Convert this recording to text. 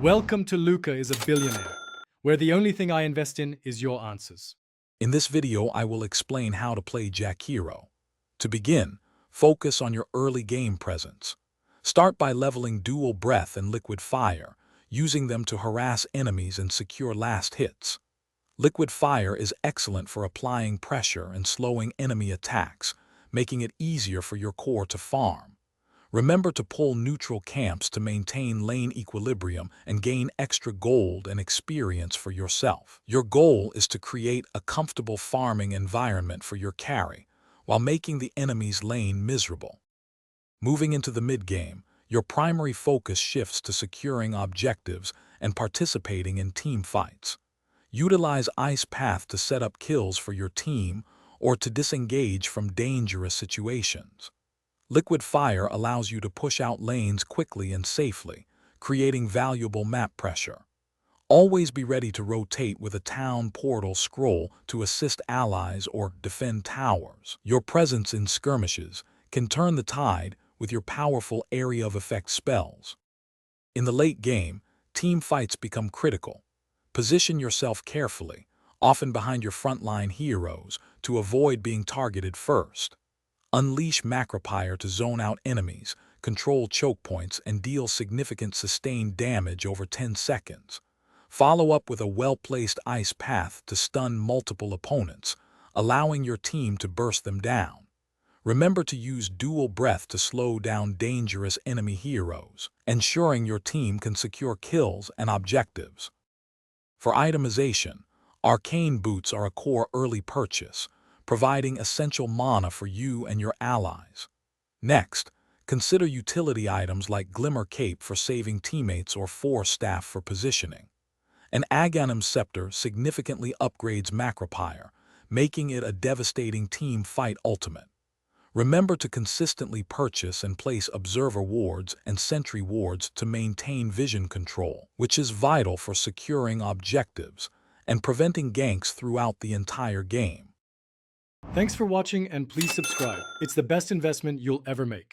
Welcome to Luca is a Billionaire, where the only thing I invest in is your answers. In this video, I will explain how to play Jakiro. To begin, focus on your early game presence. Start by leveling Dual Breath and Liquid Fire, using them to harass enemies and secure last hits. Liquid Fire is excellent for applying pressure and slowing enemy attacks, making it easier for your core to farm. Remember to pull neutral camps to maintain lane equilibrium and gain extra gold and experience for yourself. Your goal is to create a comfortable farming environment for your carry, while making the enemy's lane miserable. Moving into the mid-game, your primary focus shifts to securing objectives and participating in team fights. Utilize Ice Path to set up kills for your team or to disengage from dangerous situations. Liquid Fire allows you to push out lanes quickly and safely, creating valuable map pressure. Always be ready to rotate with a town portal scroll to assist allies or defend towers. Your presence in skirmishes can turn the tide with your powerful area of effect spells. In the late game, team fights become critical. Position yourself carefully, often behind your frontline heroes, to avoid being targeted first. Unleash Macropyre to zone out enemies, control choke points, and deal significant sustained damage over 10 seconds. Follow up with a well-placed Ice Path to stun multiple opponents, allowing your team to burst them down. Remember to use Dual Breath to slow down dangerous enemy heroes, ensuring your team can secure kills and objectives. For itemization, Arcane Boots are a core early purchase, providing essential mana for you and your allies. Next, consider utility items like Glimmer Cape for saving teammates or Force Staff for positioning. An Aghanim Scepter significantly upgrades Macropyre, making it a devastating team fight ultimate. Remember to consistently purchase and place Observer Wards and Sentry Wards to maintain vision control, which is vital for securing objectives and preventing ganks throughout the entire game. Thanks for watching and please subscribe. It's the best investment you'll ever make.